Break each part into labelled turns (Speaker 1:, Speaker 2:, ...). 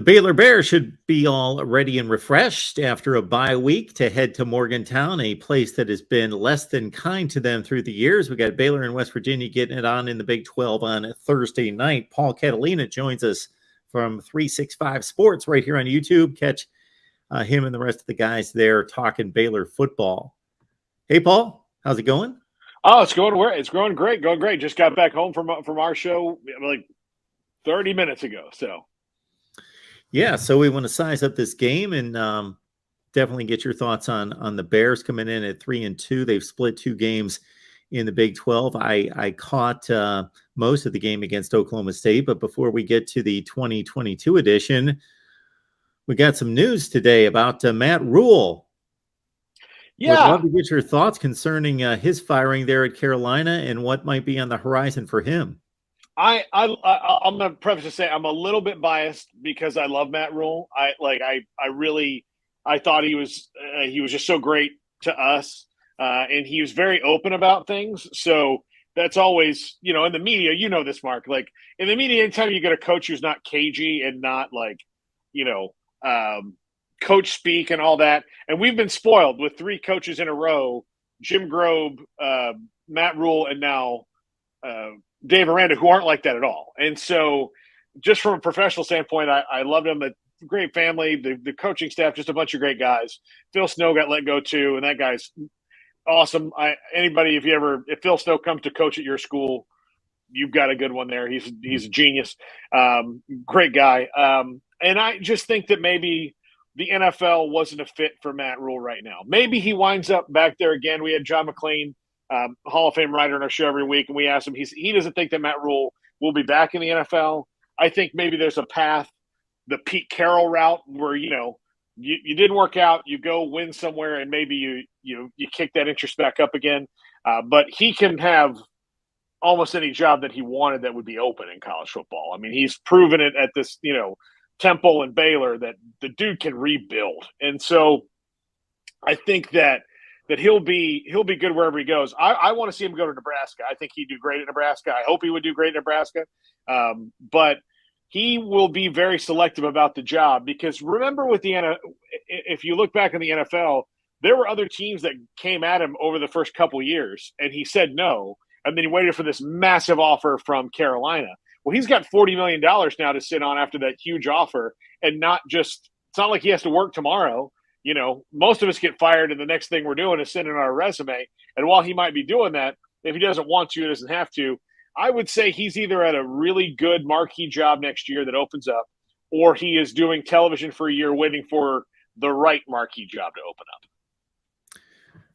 Speaker 1: Baylor Bears should be all ready and refreshed after a bye week to head to Morgantown, a place that has been less than kind to them through the years. We got Baylor and West Virginia getting it on in the Big 12 on Thursday night. Paul Catalina joins us from 365 Sports right here on YouTube. Catch him and the rest of the guys there talking Baylor football. Hey, Paul, how's it going?
Speaker 2: Oh, it's going great, going great. Just got back home from our show like 30 minutes ago. So.
Speaker 1: Yeah, so we want to size up this game and definitely get your thoughts on the Bears coming in at 3-2. They've split two games in the Big 12. I caught most of the game against Oklahoma State, but before we get to the 2022 edition, we got some news today about Matt Rule.
Speaker 2: Yeah,
Speaker 1: would love to get your thoughts concerning his firing there at Carolina and what might be on the horizon for him.
Speaker 2: I'm gonna preface to say I'm a little bit biased because I love Matt Rule. I thought he was just so great to us, and he was very open about things. So that's always, in the media, this, Mark. Like in the media, anytime you get a coach who's not cagey and not like, coach speak and all that, and we've been spoiled with three coaches in a row: Jim Grobe, Matt Rule, and now Dave Aranda, who aren't like that at all. And so just from a professional standpoint, I loved him. A great family, the coaching staff, just a bunch of great guys. Phil Snow got let go too, and that guy's awesome. If Phil Snow comes to coach at your school, you've got a good one there. He's a genius. Great guy. And I just think that maybe the NFL wasn't a fit for Matt Rule right now. Maybe he winds up back there again. We had John McClain, Hall of Fame writer on our show every week, and we asked him, he doesn't think that Matt Rule will be back in the NFL. I think maybe there's a path, the Pete Carroll route, where you didn't work out, you go win somewhere, and maybe you kick that interest back up again. But he can have almost any job that he wanted that would be open in college football. I mean, he's proven it at this Temple and Baylor that the dude can rebuild, and so I think that he'll be good wherever he goes. I want to see him go to Nebraska. I think he'd do great at Nebraska. I hope he would do great at Nebraska. But he will be very selective about the job, because remember if you look back in the NFL, there were other teams that came at him over the first couple of years, and he said no, and then he waited for this massive offer from Carolina. Well, he's got $40 million now to sit on after that huge offer, and it's not like he has to work tomorrow. Most of us get fired, and the next thing we're doing is sending our resume. And while he might be doing that, if he doesn't want to, he doesn't have to. I would say he's either at a really good marquee job next year that opens up, or he is doing television for a year waiting for the right marquee job to open up.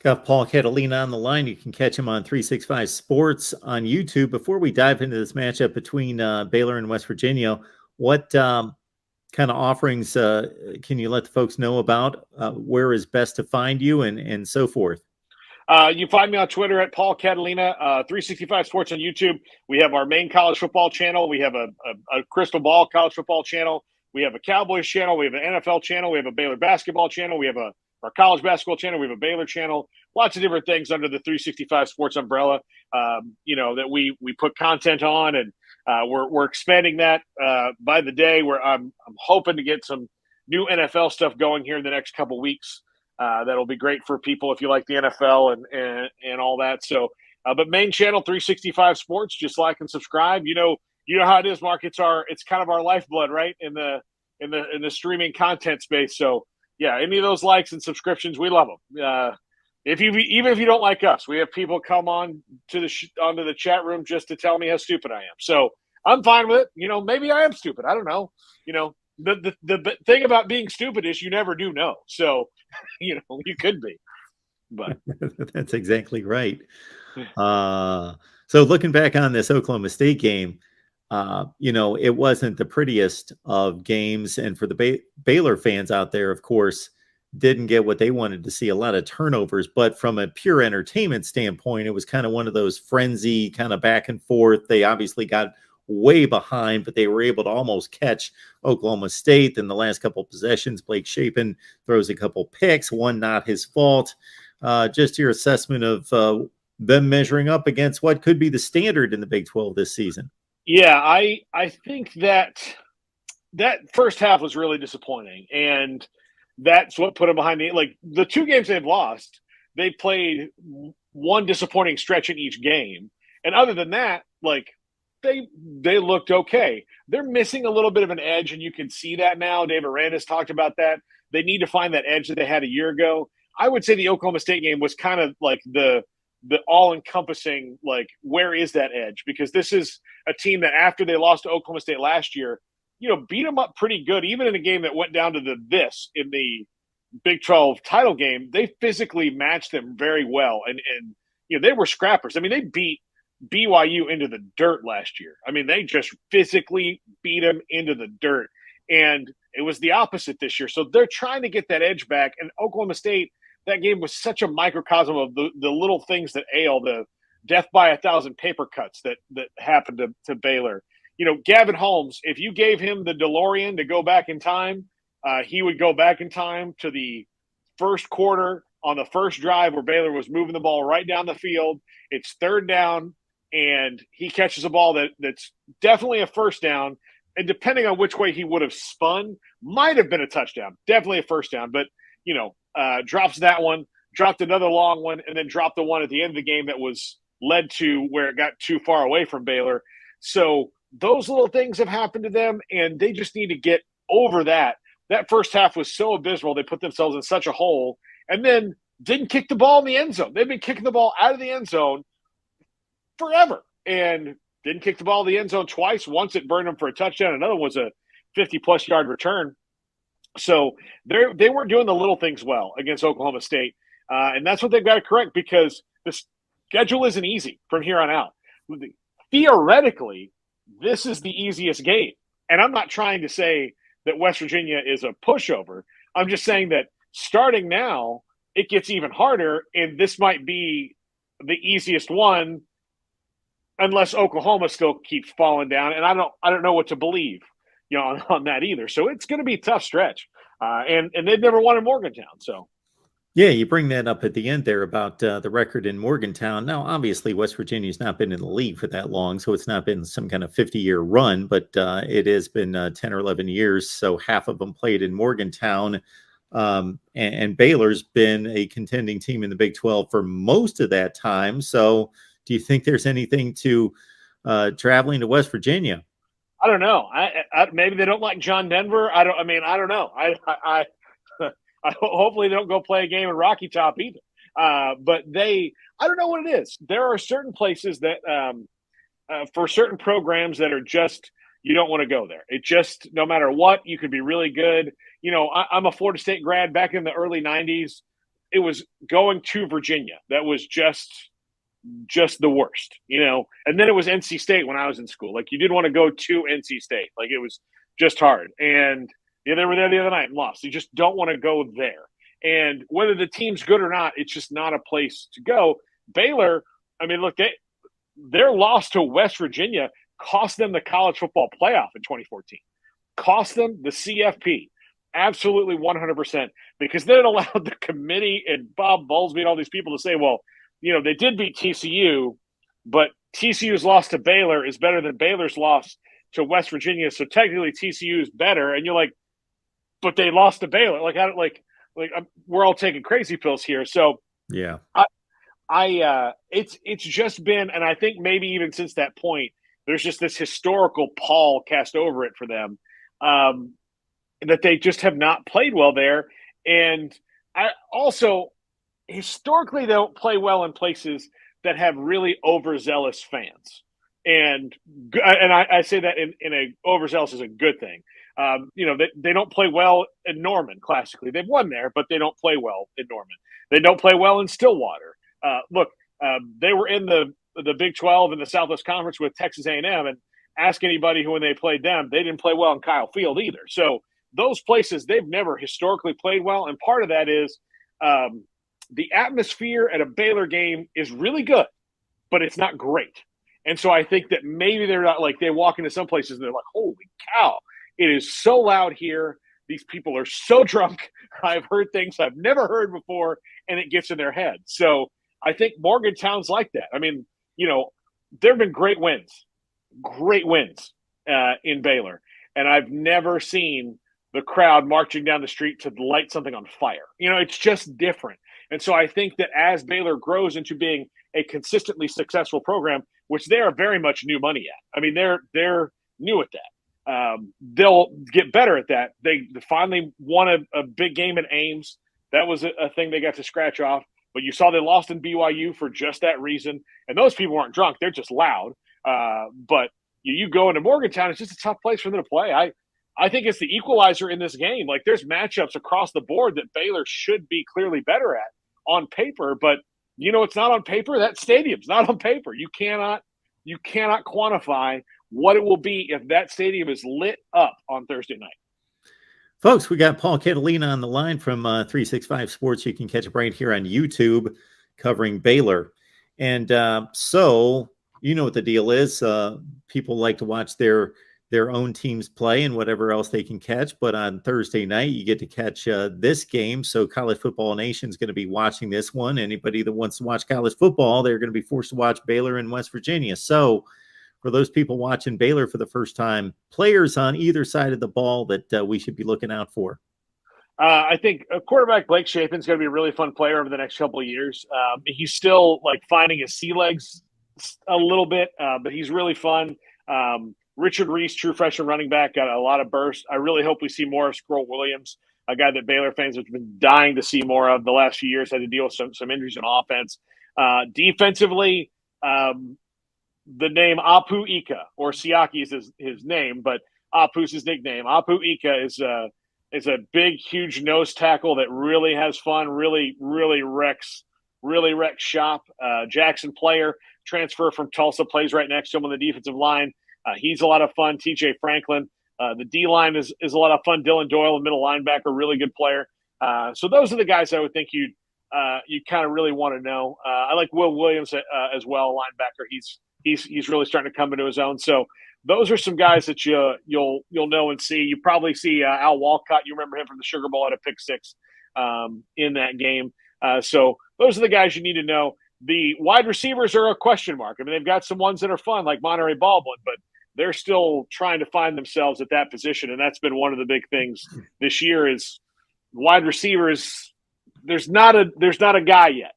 Speaker 1: Got Paul Catalina on the line. You can catch him on 365 Sports on YouTube. Before we dive into this matchup between Baylor and West Virginia, what kind of offerings can you let the folks know about? Where is best to find you and so forth?
Speaker 2: You find me on Twitter at Paul Catalina, 365 Sports on YouTube. We have our main college football channel. We have a Crystal Ball college football channel. We have a Cowboys channel. We have an NFL channel. We have a Baylor basketball channel. We have our college basketball channel. We have a Baylor channel. Lots of different things under the 365 Sports umbrella, that we put content on, and we're expanding that by the day. Where I'm hoping to get some new NFL stuff going here in the next couple weeks. That'll be great for people if you like the NFL and all that. So, but main channel 365 Sports. Just like and subscribe. You know how it is, Mark. It's kind of our lifeblood, right? In the streaming content space. So yeah, any of those likes and subscriptions, we love them. Even if you don't like us, we have people come on to onto the chat room just to tell me how stupid I am. So I'm fine with it. Maybe I am stupid. I don't know. The thing about being stupid is you never do know. So, you could be. But
Speaker 1: that's exactly right. So looking back on this Oklahoma State game, it wasn't the prettiest of games. And for the Baylor fans out there, of course, didn't get what they wanted to see, a lot of turnovers. But from a pure entertainment standpoint, it was kind of one of those frenzy kind of back and forth. They obviously got way behind, but they were able to almost catch Oklahoma State. In the last couple of possessions, Blake Shapen throws a couple picks, one not his fault. Just your assessment of them measuring up against what could be the standard in the Big 12 this season.
Speaker 2: Yeah, I think that that first half was really disappointing, and that's what put them behind the like the two games they've lost. They played one disappointing stretch in each game, and other than that, like they looked okay. They're missing a little bit of an edge, and you can see that now. Dave Aranda's talked about that. They need to find that edge that they had a year ago. I would say the Oklahoma State game was kind of like the all encompassing, like, where is that edge? Because this is a team that after they lost to Oklahoma State last year, beat them up pretty good, even in a game that went down to in the Big 12 title game. They physically matched them very well. And they were scrappers. I mean, they beat BYU into the dirt last year. I mean, they just physically beat them into the dirt. And it was the opposite this year. So they're trying to get that edge back. And Oklahoma State, that game was such a microcosm of the little things that ail, the death by 1,000 paper cuts that happened to Baylor. Gavin Holmes, if you gave him the DeLorean to go back in time, he would go back in time to the first quarter on the first drive where Baylor was moving the ball right down the field. It's third down, and he catches a ball that's definitely a first down. And depending on which way he would have spun, might have been a touchdown. Definitely a first down. But, drops that one, dropped another long one, and then dropped the one at the end of the game that was led to where it got too far away from Baylor. So those little things have happened to them, and they just need to get over that. That first half was so abysmal. They put themselves in such a hole and then didn't kick the ball in the end zone. They've been kicking the ball out of the end zone forever and didn't kick the ball in the end zone twice. Once it burned them for a touchdown. Another was a 50-plus yard return. So they weren't doing the little things well against Oklahoma State. And that's what they've got to correct, because the schedule isn't easy from here on out. Theoretically, this is the easiest game. And I'm not trying to say that West Virginia is a pushover. I'm just saying that starting now, it gets even harder, and this might be the easiest one unless Oklahoma still keeps falling down. And I don't know what to believe, on that either. So it's going to be a tough stretch. And they've never won in Morgantown. So.
Speaker 1: Yeah, you bring that up at the end there about the record in Morgantown. Now, obviously, West Virginia's not been in the league for that long, so it's not been some kind of 50-year run, but it has been 10 or 11 years, so half of them played in Morgantown. And Baylor's been a contending team in the Big 12 for most of that time. So do you think there's anything to traveling to West Virginia?
Speaker 2: I don't know. I maybe they don't like John Denver. I don't know. I hopefully they don't go play a game in Rocky Top either. But I don't know what it is. There are certain places that for certain programs that are just, you don't want to go there. It just, no matter what, you could be really good. I'm a Florida State grad. Back in the early 90s. It was going to Virginia that was just the worst, and then it was NC State when I was in school. Like, you didn't want to go to NC State. Like, it was just hard. And they were there the other night and lost. You just don't want to go there. And whether the team's good or not, it's just not a place to go. Baylor, I mean, look, their loss to West Virginia cost them the college football playoff in 2014. Cost them the CFP. Absolutely 100%. Because then it allowed the committee and Bob Bowlesby and all these people to say, well, they did beat TCU, but TCU's loss to Baylor is better than Baylor's loss to West Virginia. So technically TCU is better. And you're like, but they lost to Baylor. We're all taking crazy pills here. So
Speaker 1: yeah,
Speaker 2: it's just been, and I think maybe even since that point, there's just this historical pall cast over it for them, that they just have not played well there. And I also, historically, they don't play well in places that have really overzealous fans. And I say that in a overzealous is a good thing. They don't play well in Norman classically. They've won there, but they don't play well in Norman. They don't play well in Stillwater. They were in the Big 12 in the Southwest Conference with Texas A&M, and ask anybody who, when they played them, they didn't play well in Kyle Field either. So those places, they've never historically played well. And part of that is the atmosphere at a Baylor game is really good, but it's not great. And so I think that maybe they're not, like, they walk into some places and they're like, holy cow, it is so loud here. These people are so drunk. I've heard things I've never heard before, and it gets in their head. So I think Morgantown's like that. I mean, there have been great wins in Baylor. and I've never seen the crowd marching down the street to light something on fire. It's just different. And so I think that as Baylor grows into being a consistently successful program, which they are very much new money at. I mean, they're new at that. They'll get better at that. They finally won a big game at Ames. That was a thing they got to scratch off. But you saw they lost in BYU for just that reason. And those people weren't drunk. They're just loud. But you go into Morgantown, it's just a tough place for them to play. I think it's the equalizer in this game. Like, there's matchups across the board that Baylor should be clearly better at on paper, but it's not on paper. That stadium's not on paper. You cannot quantify what it will be if that stadium is lit up on Thursday night.
Speaker 1: Folks, we got Paul Catalina on the line from 365 Sports. You can catch it right here on YouTube covering Baylor. And so you know what the deal is. People like to watch their own teams play and whatever else they can catch. But on Thursday night, you get to catch this game. So College Football Nation is going to be watching this one. Anybody that wants to watch college football, they're going to be forced to watch Baylor in West Virginia. So for those people watching Baylor for the first time, players on either side of the ball that we should be looking out for.
Speaker 2: I think quarterback Blake Shapen's going to be a really fun player over the next couple of years. He's still finding his sea legs a little bit, but he's really fun. Richard Reese, true freshman running back, got a lot of burst. I really hope we see more of Scroll Williams, a guy that Baylor fans have been dying to see more of the last few years, had to deal with some injuries on offense. Defensively, the name Apu Ika, or Siaki is his name, but Apu's his nickname. Apu Ika is a big, huge nose tackle that really has fun, really wrecks shop. Jackson Player, transfer from Tulsa, plays right next to him on the defensive line. He's a lot of fun. TJ Franklin. The D-line is a lot of fun. Dylan Doyle, a middle linebacker, really good player. So those are the guys I would think you kind of really want to know. I like Will Williams as well, linebacker. He's really starting to come into his own. So those are some guys that you'll know and see. You probably see Al Walcott. You remember him from the Sugar Bowl at a pick six in that game. So those are the guys you need to know. The wide receivers are a question mark. I mean, they've got some ones that are fun, like Monterey Baldwin, but they're still trying to find themselves at that position, and that's been one of the big things this year is wide receivers. There's not a guy yet,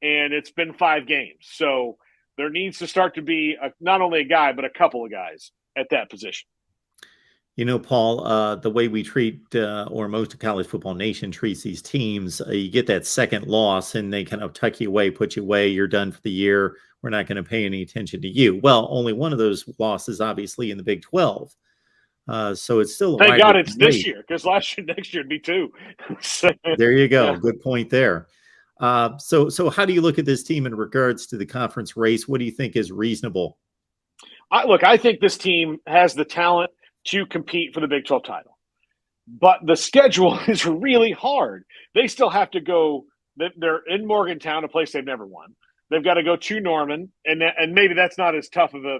Speaker 2: and it's been 5 games. So there needs to start to be not only a guy, but a couple of guys at that position.
Speaker 1: Paul, the way we treat, or most of College Football Nation treats these teams, you get that second loss and they kind of tuck you away, put you away. You're done for the year. We're not going to pay any attention to you. Well, only one of those losses, obviously, in the Big 12. So it's still
Speaker 2: thank God it's this year, because next year it'd be 2.
Speaker 1: So, there you go. Yeah. Good point there. So how do you look at this team in regards to the conference race? What do you think is reasonable?
Speaker 2: I think this team has the talent to compete for the Big 12 title. But the schedule is really hard. They still have to go – they're in Morgantown, a place they've never won. They've got to go to Norman, and maybe that's not as tough of a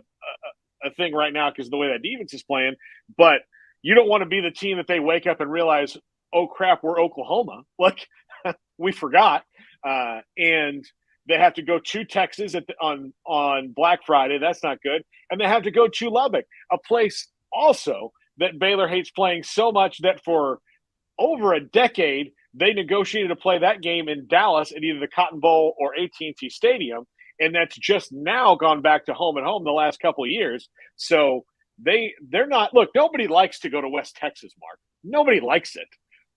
Speaker 2: thing right now because of the way that defense is playing. But you don't want to be the team that they wake up and realize, oh, crap, we're Oklahoma. We forgot. And they have to go to Texas on Black Friday. That's not good. And they have to go to Lubbock, a place – also that Baylor hates playing so much that for over a decade they negotiated to play that game in Dallas at either the Cotton Bowl or AT&T Stadium, and that's just now gone back to home and home the last couple of years. So they're not – look, nobody likes to go to West Texas, Mark. Nobody likes it.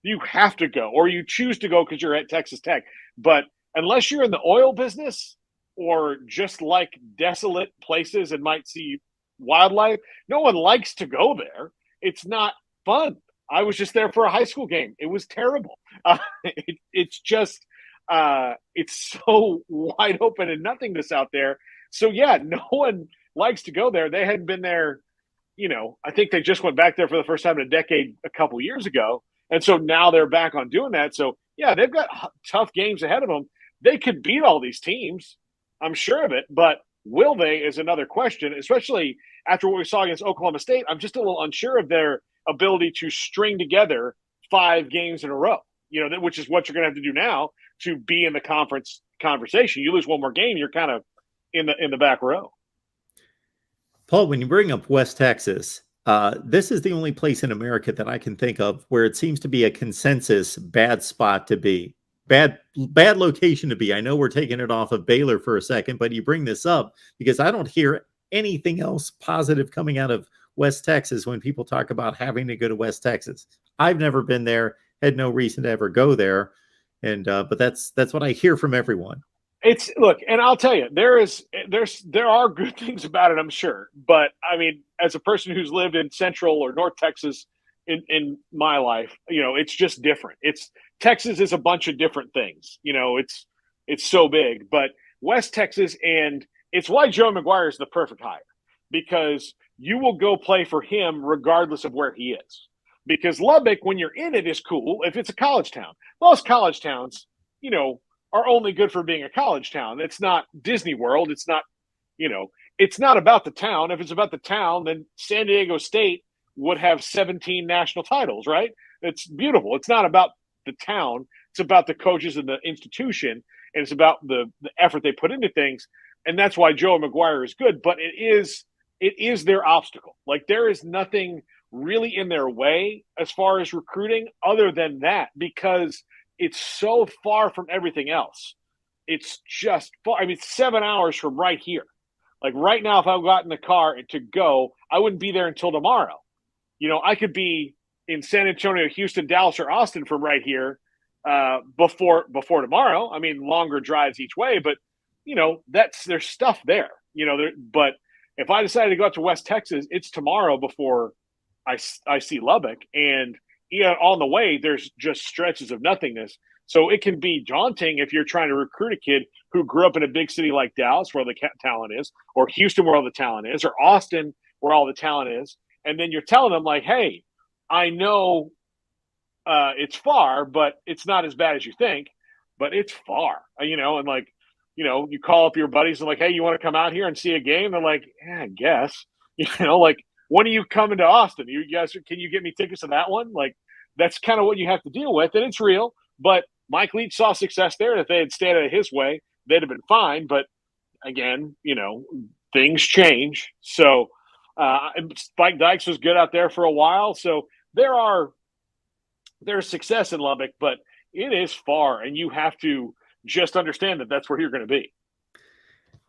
Speaker 2: You have to go, or you choose to go because you're at Texas Tech. But unless you're in the oil business or just like desolate places and might see wildlife, no one likes to go there. It's not fun. I was just there for a high school game. It was terrible. It's just it's so wide open and nothingness out there. So yeah, no one likes to go there. They hadn't been there, I think they just went back there for the first time in a decade a couple years ago. And so now they're back on doing that. So yeah, they've got tough games ahead of them. They could beat all these teams. I'm sure of it, but will they is another question, especially after what we saw against Oklahoma State. I'm just a little unsure of their ability to string together 5 games in a row, which is what you're going to have to do now to be in the conference conversation. You lose one more game, you're kind of in the back row.
Speaker 1: Paul, when you bring up West Texas, this is the only place in America that I can think of where it seems to be a consensus bad spot to be, bad location to be. I know we're taking it off of Baylor for a second, but you bring this up because I don't hear anything else positive coming out of West Texas when people talk about having to go to West Texas. I've never been there, had no reason to ever go there, and but that's what I hear from everyone.
Speaker 2: It's look, and I'll tell you, there are good things about it, I'm sure. But I mean, as a person who's lived in Central or North Texas in my life, it's just different. Texas is a bunch of different things. It's so big, but West Texas, and it's why Joe McGuire is the perfect hire, because you will go play for him regardless of where he is. Because Lubbock, when you're in it, is cool if it's a college town. Most college towns, are only good for being a college town. It's not Disney World. It's not, it's not about the town. If it's about the town, then San Diego State would have 17 national titles, right? It's beautiful. It's not about the town. It's about the coaches and the institution, and it's about the effort they put into things. And that's why Joe McGuire is good, but it is their obstacle. Like, there is nothing really in their way as far as recruiting other than that, because it's so far from everything else. It's just far. I mean, it's 7 hours from right here. Like right now, if I got in the car to go, I wouldn't be there until tomorrow. I could be in San Antonio, Houston, Dallas, or Austin from right here before tomorrow. I mean, longer drives each way, but there's stuff there. But if I decided to go out to West Texas, it's tomorrow before I see Lubbock, and on the way, there's just stretches of nothingness. So it can be daunting if you're trying to recruit a kid who grew up in a big city like Dallas, where the talent is, or Houston, where all the talent is, or Austin, where all the talent is. And then you're telling them, like, hey, I know it's far, but it's not as bad as you think, but it's far, and like, you call up your buddies and like, hey, you want to come out here and see a game? They're like, yeah, I guess, like, when are you coming to Austin? You guys, can you get me tickets to that one? Like, that's kind of what you have to deal with, and it's real. But Mike Leach saw success there, and if they had stayed out of his way, they'd have been fine. But again, things change. So Spike Dykes was good out there for a while. So there's success in Lubbock, but it is far, and you have to just understand that that's where you're going to be.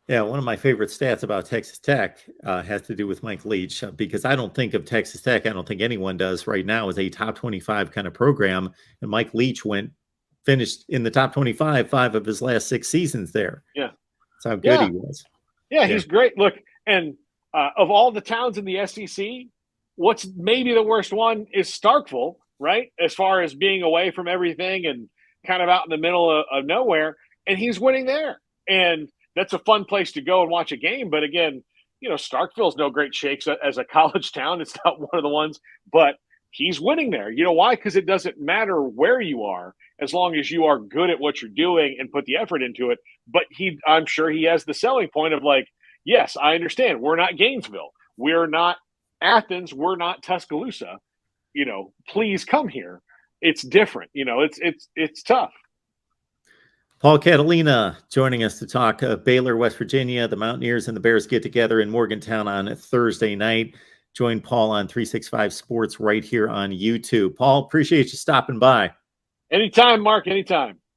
Speaker 1: Yeah, one of my favorite stats about Texas Tech has to do with Mike Leach, because I don't think of Texas Tech, I don't think anyone does right now, as a top 25 kind of program. And Mike Leach finished in the top 25 5 of his last 6 seasons there.
Speaker 2: Yeah.
Speaker 1: That's how good he was.
Speaker 2: Yeah, he's great. Look, and of all the towns in the SEC, what's maybe the worst one is Starkville, right? As far as being away from everything and kind of out in the middle of nowhere. And he's winning there. And that's a fun place to go and watch a game. But again, Starkville's no great shakes as a college town. It's not one of the ones, but he's winning there. You know why? Because it doesn't matter where you are, as long as you are good at what you're doing and put the effort into it. But I'm sure he has the selling point of like, yes, I understand. We're not Gainesville. We're not Athens. We're not Tuscaloosa. Please come here. It's different. It's tough.
Speaker 1: Paul Catalina joining us to talk Baylor, West Virginia. The Mountaineers and the Bears get together in Morgantown on Thursday night. Join Paul on 365 Sports right here on YouTube. Paul, appreciate you stopping by.
Speaker 2: Anytime, Mark, anytime.